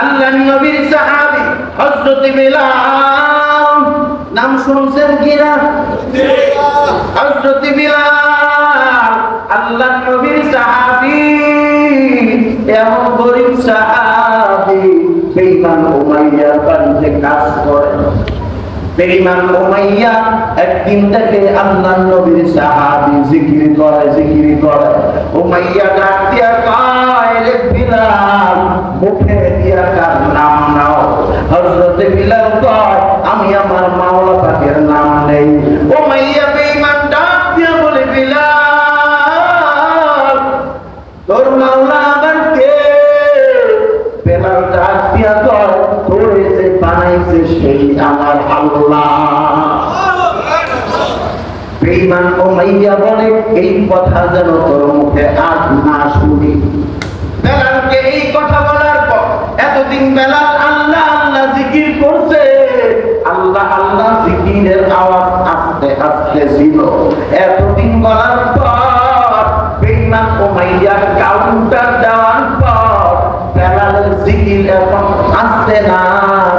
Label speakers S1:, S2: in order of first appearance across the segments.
S1: আল্লাহর নবীর সাহাবী হযরত বিলাল, নাম শুনছেন কিনা? হযরত বিলাল আল্লাহর নবীর সাহাবী, এমন গরীব সাহাবী, বেঈমান উমাইয়ার বাড়িতে কাজ করে। বেঈমান উমাইয়া একদিন থেকে আল্লাহর নবীর সাহাবী জিকির করে। উমাইয়া ডাক দিয়া কয়, রে বিলাল, মুখে দিয়া কার নাম নাও? হযরত বিলাল কয়, আমি আমার মাওলা পাকের নাম নেই। উমাইয়া বেঈমান ডাক দিয়া বলে, বিলাল, তোর মাওলা আবার কে? বিলাল ডাক দিয়া কয়, তোর যে বানাইছে সেই আমার আল্লাহ। বেঈমান উমাইয়া বলে, এই কথা যেন তোর মুখে আর না শুনি। বেলালকে এই কথা বলার পর এতদিন বেলাল আল্লাহ আল্লাহ জিকির করছে, আল্লাহ আল্লাহ জিকিরের আওয়াজ আস্তে আস্তে ছিল। এতদিন বলার পর বেঈমান উমাইয়া কাউন্টার দেওয়ার পর বেলালের জিকির এখন আস্তে না,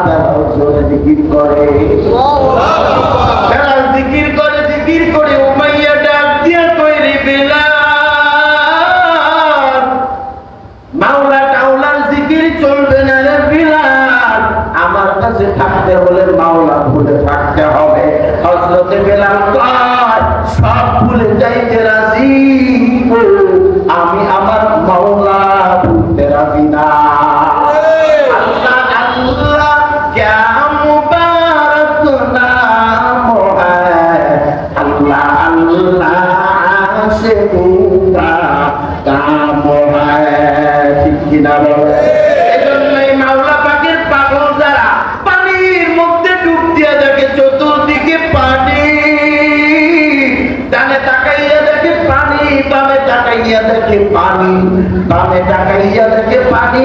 S1: বেলাল জোরে জিকির করে। বেলাল জিকির করে উমাইয়া ডাক দিয়া কয়, রে বিলাল, মাওলা টাওলার জিকির চলবে না রে বিলাল, আমার কাছে থাকতে হলে মাওলা ভুলে থাকতে হবে। হযরত বিলাল কয়, সব ভুলে যাইতে রাজি, আমি আমার মাওলা ভুলতে রাজি না। আল্লাহ আল্লাহ ক্যা মুবারক নাম হ্যায়, আল্লাহ আল্লাহ আশিকুকা কাম হ্যায়। ঠিক কিনা বলে? এজন্যই মাওলা পাকের পাগল যারা পানির মধ্যে ডুব দিয়ে দেখে চতুর্দিকে পানি, ডানে তাকাইয়া দেখে পানি, বামে তাকাইয়া দেখে পানি, বামে তাকাইয়া দেখে পানি,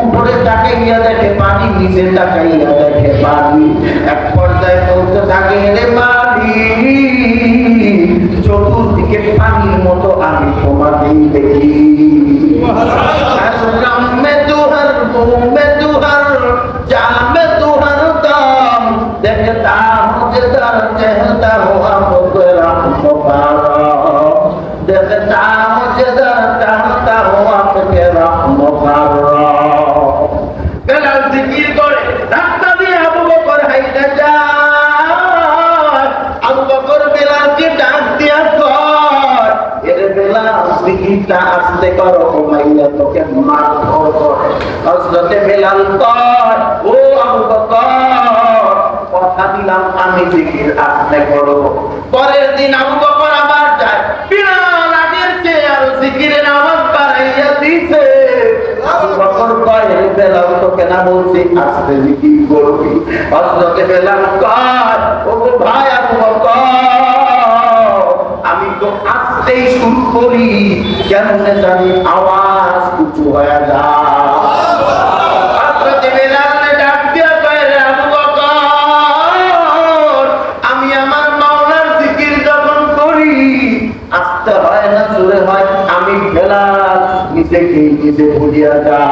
S1: উপরে তাকাইয়া দেখে পানি, নিচে তাকাইয়া দেখে পানি। এক পর্যায়ে বলতে থাকে, রে মালিক, চতুর্দিকে পানির মতো আমি তোমাকেই দেখি। দেখতা মুজদার চেহরা হুয়া ফুকরা মুবারক, দেখতা মুজদার চাহতা হুয়া ফুকরা মুবারক। বেলাল জিকির করে, রাস্তা দিয়ে আবু বকর হাইটা যায়। আবু বকর বেলালকে ডাক দিয়া কয়, এরে বেলাল, জিকিরটা আস্তে করো, উমাইয়া তোকে মারধর করে। হযরত বেলাল কয়, ও আবু বকর, কথা দিলাম আমি জিকির আস্তে করো। পরের দিন আবু বকর আবার যায়, বিলাল আগের চেয়ে আরো জিকিরের আওয়াজ বাড়াইয়া দিছে। আবু বকর কয়, রে বেলাল, তোকে না বলছি আস্তে জিকির করবি? হযরত বেলাল কয়, ও ভাই আবু বকর, আমি তো আস্তেই শুরু করি, কেমনে জানি আওয়াজ উঁচু হয়ে যায়। হযরত বেলাল ডাক দিয়া কয়, রে আবু বকর, আমি আমার মাওলার জিকির যখন করি আস্তে হয় না জোরে হয়, আমি বেলাল নিজেকে নিজে ভুলিয়া যাই।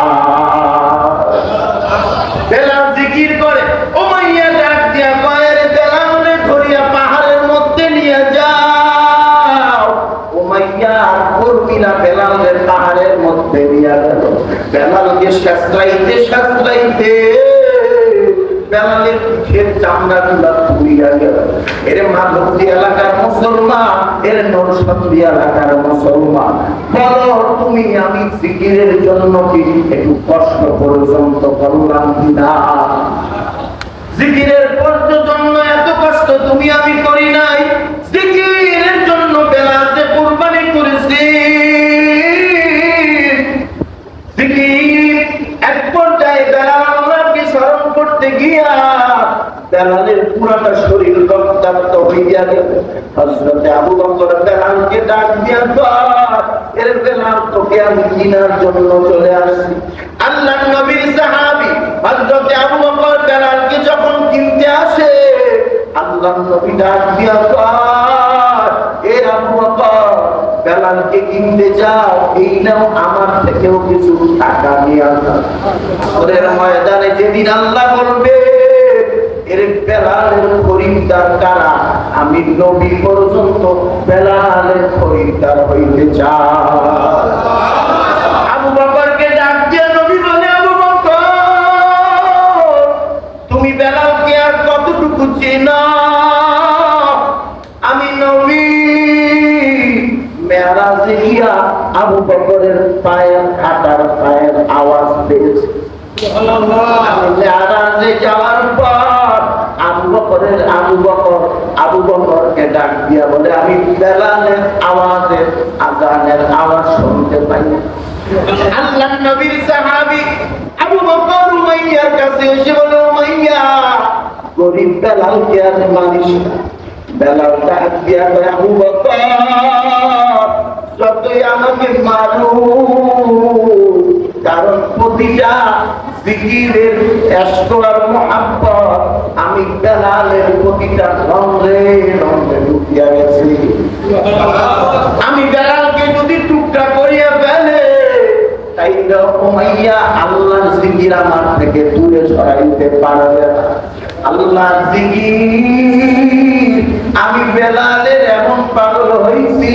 S1: বেলাল জিকির করে, উমাইয়া ডাক দিয়া কয়, রে বেলাল, রে ধরিয়া পাহাড়ের মধ্যে নিয়ে যাও। উমাইয়া কর্মীরা বেলালের পাহাড়ের মধ্যে নিয়ে গেল। বেলালকে শাস্ত্রাইতে বেলালের পিঠের চামড়া গুলা পুড়িয়া গেল। এর মাধবদী এলাকার মুসলমান, এর নরসন্দী এলাকার মুসলমান, বলো তুমি আমি জিকিরের জন্য কি একটু কষ্ট পর্যন্ত করলাম কিনা? জিকিরের জন্য এত কষ্ট তুমি আমি করি নাই। জিকিরের জন্য বেলাল যে কুরবানি করেছি। জিকির এক পর্যায়ে বেলাল আল্লাহকে স্মরণ করতে গিয়া বেলালের পুরাটা শরীর রক্তাক্ত হইয়া গেল। হযরত আবু বকর বেলালকে ডাক দিয়া কয়, এর বেলাল, তোকে আমি কিনার জন্য চলে আসছি। আল্লাহর নবীর সাহাবী হযরত আবু বকর বেলালকে যখন কিনতে আসে, আল্লাহর নবী ডাক দিয়া কয়, এ আবু বকর, বেলালকে কিনতে যাও, এই নাও আমার থেকে কেউ কিছু টাকা নিয়ে আসবে। ওদের ময়দানে যেদিন আল্লাহ বলবে এর বেলালের খরিদ্দার কারা, আমি নবী পর্যন্ত বেলালের খরিদ্দার হইতে চাই। আবু বকরকে ডাক দিয়ে নবী বলে, আবু বকর তুমি বেলালকে আর কতটুকু চেনো? আমি নবী মেরাজে গিয়া আবু বকরের পায়ের হাঁটার পায়ের আওয়াজ পেয়েছি। আমি মেরাজে যাওয়ার পর আবু বকরকে ডাক দিয়া বলে, আমি বেলালের আওয়াজের আযানের আওয়াজ শুনতে পাই। আল্লাহর নবীর সাহাবী আবু বকর উমাইয়ার কাছে এসে বলে, উমাইয়া গরীব বেলালকে আর মানিস না। বেলাল ডাক দিয়া বলে, আবু বকর যতই আমাকে মারু, কারণ প্রতিটা জিকিরের ইশক আর মুহাব্বত আমি বেলালের প্রতিটা রঙে রঙে ঢুকিয়া গেছি। আমি বেলালকে যদি টুকরা করিয়া ফেলে তাইলে উমাইয়া আল্লাহর জিকির আমার থেকে দূরে সরাইতে পারবে না। আল্লাহর জিকির আমি বেলালের এমন পাগল হইছি,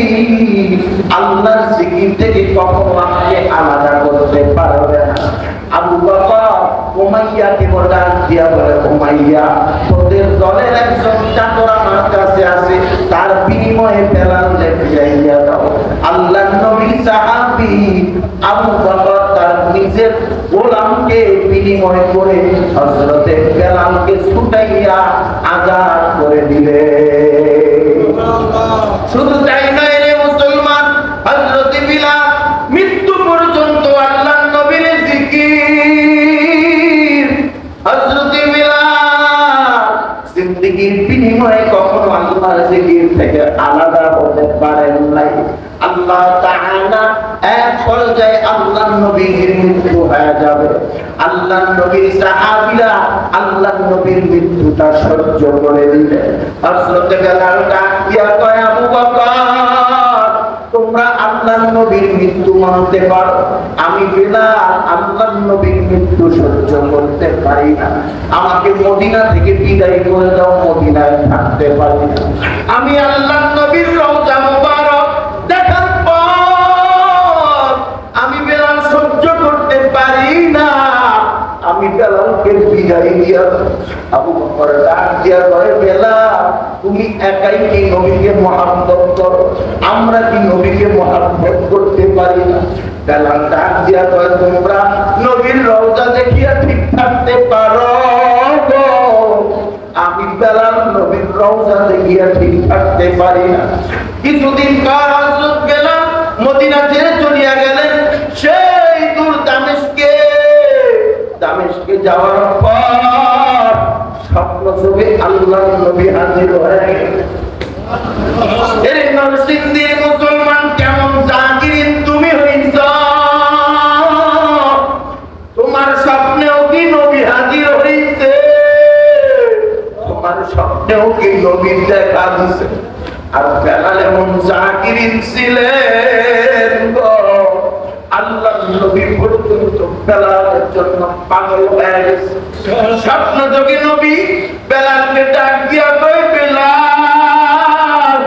S1: আল্লাহর জিকির থেকে কখনো আমাকে আলাদা করতে পারবে না। আবু বকর উমাইয়াকে ডাক দিয়া বলে, উমাইয়া তোদের দলের একজন চাকর আমার কাছে আছে, তার বিনিময়ে বেলালকে ফিরাইয়া দাও। আল্লাহর নবীর সাহাবী আবু বকর তার নিজের গোলামকে বিনিময় করে হযরতে বেলালকে ছুটাইয়া আযাদ করে দিলে। শুধু তাই নয় রে মুসলমান, হযরতে বিলাল মৃত্যু পর্যন্ত আল্লাহর নবীর জিকির, হযরতে বিলাল জিন্দেগীর বিনিময়ে কখনো আল্লাহর জিকির থেকে আলাদা হতে পারেন নাই। আল্লাহ তাআলা এক পর্যায়ে আল্লাহর নবীর মৃত্যু হয়ে যাবে। আল্লাহর নবীর সাহাবীরা আল্লাহর নবীর মৃত্যুটা সহ্য করে দিলেন। হযরতে বেলাল ডাক দিয়া কয়, আবু বকর তোমরা আল্লাহর নবীর মৃত্যু মানতে পারো, আমি বেলাল আল্লাহর নবীর মৃত্যু সহ্য করতে পারি না। আমাকে মদিনা থেকে বিদায় করে দাও, মদিনায় থাকতে পারি না। আমি আল্লাহর নবীর রওজা মুবারক দেখার পর আমি বেলাল সহ্য করতে পারি না, আমি বেলালকে বিদায় দিয়া। আবু বকর ডাক দিয়া বলে, বেলাল তুমি একাই কি নবীকে মহব্বত করো? আমরা কি নবীকে মহব্বত করতে পারি না? বেলাল ডাক দিয়া বলে, তোমরা নবীর রওজা দেখিয়া ঠিক থাকতে পারো, আমি বেলাল নবীর রওজা দেখিয়া ঠিক থাকতে পারি না। কিছুদিন পর হযরত বেলাল মদিনা ছেড়ে চলিয়া গেলেন সেই দূর দামেস্কে যাওয়ার পর স্বপ্ন যোগে আল্লাহর নবী হাজির হয়ে গেলেন। এর নরসিংদীর মুসলমান কেমন জাকিরিন তুমি হইছ, তোমার স্বপ্নেও কি নবী হাজির হইছে? তোমার স্বপ্নেও কি নবীর দেখা দিছে? আর বেলাল এমন জাকিরিন ছিলেন গো, আল্লাহর নবী পর্যন্ত বেলালের জন্য পাগল হয়ে গেছে। স্বপ্ন যোগে নবী বেলালকে ডাক দিয়া কয়, বেলাল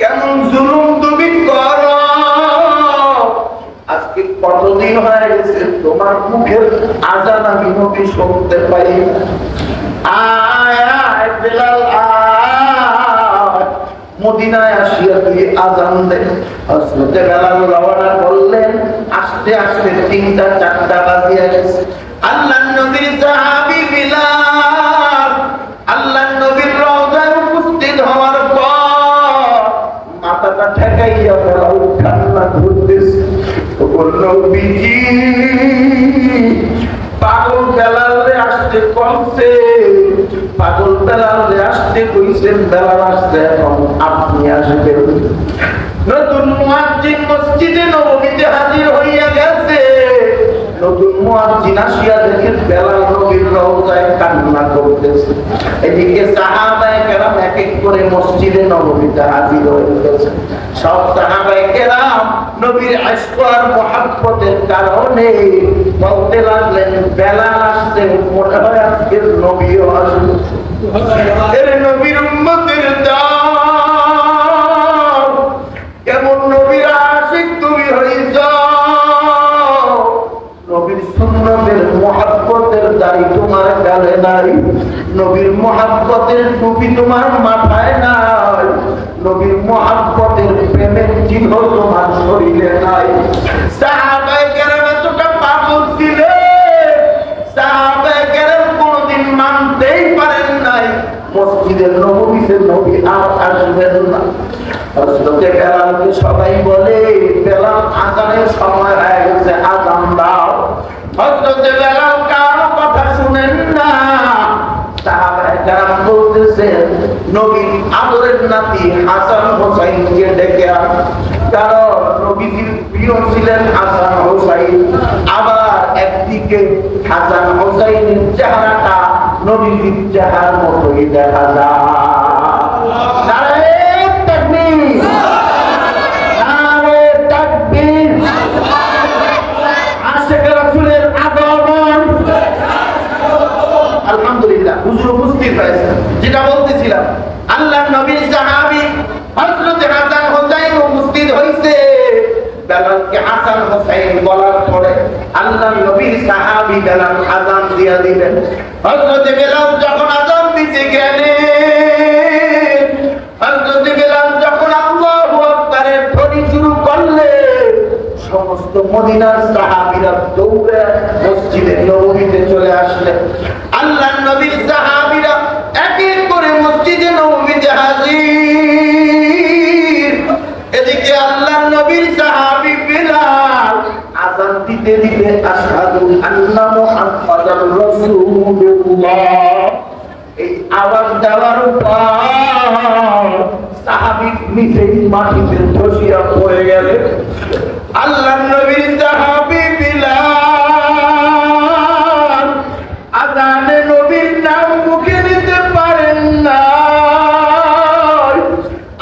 S1: কেমন জুলুম তুমি করো, আজকে কতদিন হয়ে গেছে তোমার মুখের আযান আমি নবী শুনতে পাই না। আয় আয় বেলাল আয়, মদিনায় আসিয়া তুই আযান দে। হযরতে বেলাল রওনা করলেন। আস্তে আস্তে ৩টা ৪টা বাজিয়া গেছে। আল্লাহর নবীর সাহাবী বিলাল আল্লাহর নবীর রওজায় উপস্থিত হওয়ার পর মাথাটা ঠেকাইয়া বেলাল কান্না করতেছে, নবীজি পাগল বেলালে আসতে কমছে, পাগল বেলালে আসতে কইছেন, বেলাল আসতে এখন আপনি আসবেন। নতুন মুয়াজ্জিন মসজিদে নববীতে হাজির হইয়া গেছে। নতুন মুয়াজ্জিন আসিয়া দেখেন বেলাল নবীর রওজায় কান্না করতেছে। এদিকে সাহাবায়ে কেরাম এক এক করে মসজিদে নববীতে হাজির হয়ে গেছে। সব সাহাবায়ে কেরাম নবীর ইশক আর মুহাব্বতের কারণে বলতে লাগলেন বেলাল আসছে, মনে হয় আজকে নবীও আসবে। এর নবীর উম্মতের দাও, কেমন নবীর আশিক তুমি হইছ। নবীর সুন্নতের মুহাব্বতের দাড়ি তোমার গালে নাই, নবীর মুহাব্বতের টুপি তোমার মাথায় নাই, নবীর মুহাব্বতের প্রেমের চিহ্ন তোমার শরীরে নাই। সাহাবায়ে কেরাম এতটা পাগল ছিলেন, সাহাবায়ে কেরাম কোনদিন মানতেই পারেন নাই মসজিদের নববীতে নবী আর আসবেন না। হযরতে বেলালকে সবাই বলে, বেলাল আযানের সময় হয়ে গেছে, আযান দাও। হযরতে বেলাল কারো কথা শুনেন না। সাহাবায়ে কেরাম বলতেছেন, নবীর আদরের নাতি হাসান হোসাইনকে ডেকে আন, কারণ নবীজির প্রিয় ছিলেন হাসান হোসাইন। আবার একদিকে হাসান হোসাইনের চেহারাটা নবীজির চেহারার মতোই দেখা যায়। আলহামদুলিল্লাহ, হুজুর উপস্থিত হয়েছেন। যেটা বলতেছিলাম, আল্লাহর নবীর সাহাবী হযরত হাসান হোসাইন উপস্থিত হইছে। বেলালকে হাসান হোসাইন বলার পরে আল্লাহর নবীর সাহাবী বেলাল আযান দিয়া দিলেন। হযরত বেলাল যখন আযান দিতে গেলেন, হযরত বেলাল যখন আল্লাহু আকবারের ধ্বনি শুরু করলেন, সমস্ত মদিনার সাহাবীরা দৌড়ে মসজিদে নববীতে চলে আসলেন। আল্লাহর নবীর সাহাবীরা এক এক করে মসজিদে নববীতে হাজির। এদিকে আল্লাহর নবীর সাহাবী বেলাল আযান দিতে দিতে আশহাদু আন্না মুহাম্মাদার রাসূলুল্লাহ এই আওয়াজ দেওয়ার পর সাহাবী নিজেই মাটিতে বসিয়া পড়ে গেলেন। আল্লাহর নবীর সাহাবী বেলাল আযানে নবীর নাম মুখে নিতে পারেন না।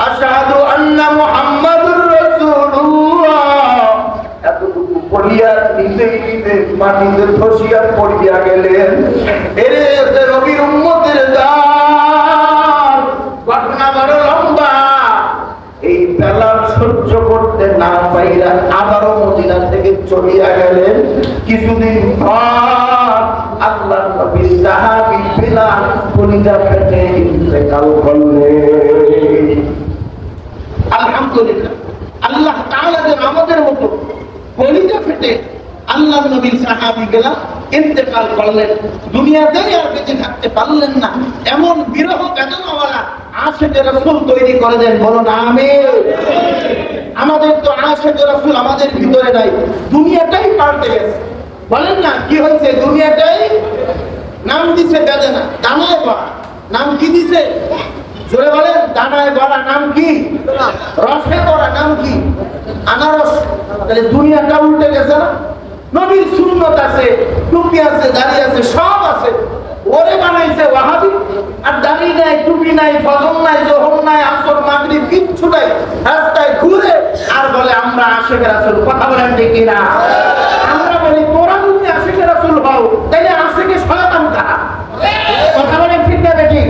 S1: আশহাদু আন্না মুহাম্মাদুর রাসূলুল্লাহ এতটুকু বলিয়া নিজেই মাটিতে বসিয়া পড়িয়া গেলেন। এরে নবীর উম্মতের দল, ঘটনা বড় লম্বা। এই বেলাল সহ্য করতে না পাইরা আবারও মদিনা থেকে চলিয়া গেলেন। কিছুদিন পর আল্লাহর নবীর সাহাবী বেলাল কলিজা ফেটে ইন্তেকাল করলেন। আলহামদুলিল্লাহ, আল্লাহ তাআলা যে আমাদের মতো কলিজা ফেটে আল্লাহর নবীর সাহাবী বেলাল ইন্তেকাল করলেন, দুনিয়াতে আর বেঁচে থাকতে পারলেন না, এমন বিরহ বেদনাওয়ালা আশিকে রাসূল তৈরি করে দেন। বলুন আমিন। আমাদের তো আশিকে রাসূল আমাদের ভিতরে নাই, দুনিয়াটাই পাল্টে গেছে। বলেন না কি হয়েছে? দুনিয়াটাই নাম দিছে বেদনা, দানায় ভরা। নাম কি দিছে? জোরে বলেন। দানায় ভরা নাম কি? রসে ভরা নাম কি? আনারস। তাহলে দুনিয়াটা উল্টে গেছে না? নবীর সুন্নত আছে, টুপি আছে, দাড়ি আছে, সব আছে। ওরে বানাইছে ওয়াহাবি, আর দাড়ি নাই, টুপি নাই, ফজর নাই, যোহর নাই, আসর, মাগরিব কিচ্ছু নাই। রাস্তায় ঘুরে আর বলে আমরা আশিকে রাসূল। কথা বলেন ঠিক কিনা? আমরা বলি তোরা যদি আশিকে রাসূল হও তাহলে আশিকে শয়তান কারা? কথা বলেন ঠিক না বেঠিক?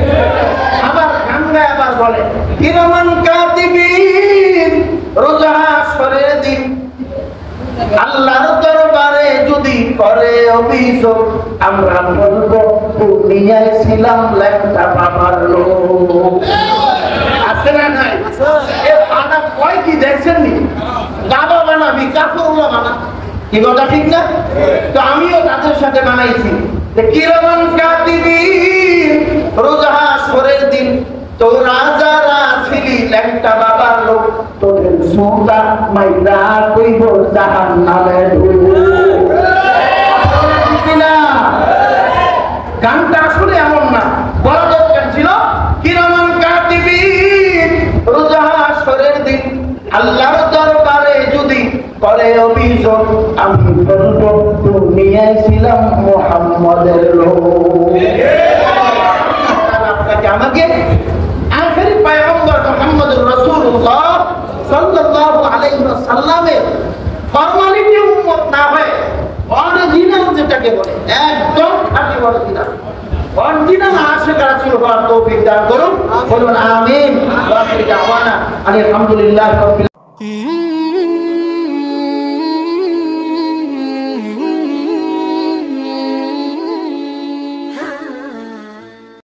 S1: আবার গাঙ্গায় আবার বলে কিরামান কাতিবিন, রোজা আসরের দিন আল্লাহর দরবারে যদি করে অভিযোগ, আমরা বলবো দুনিয়ায় ছিলাম লেখা বাবার লোক। আছে না নাই? এ বানা কয় কি দেখছেন নি? বাবা বানাবি, কাফরুল্লাহ বানা। কি কথা ঠিক না? তো আমিও তাদের সাথে বানাইছি। কিরামান কাতিবিন, রোজা আসরের দিন তোরা যারা ছিলি লেখা বাবার লোক, তোদের সুতা মাইরা কইব জাহান্নামে ঢুকবো। গানটা আসলে এমন না, বড় দরকার ছিল কিরামান কাতিবিন, রোজা আসরের দিন আল্লাহর দরবারে যদি করে অভিযোগ আমি বলবো দুনিয়ায় ছিলাম মুহাম্মাদের লোক। আপনাকে আমাকে আখেরি পয়গম্বর মুহাম্মদুর রাসূলুল্লাহ সাল্লাল্লাহু আলাইহি ওয়াসাল্লামের ফরমালিটি উম্মত না হয়ে অরিজিনাল যেটাকে বলে একদম খাঁটি অরিজিনাল অরিজিনাল আশিক রাসূল হওয়ার তৌফিক দান করুন। বলুন আমিন। ওয়া আখিরু দাওয়ানা আলহামদুলিল্লাহি রাব্বিল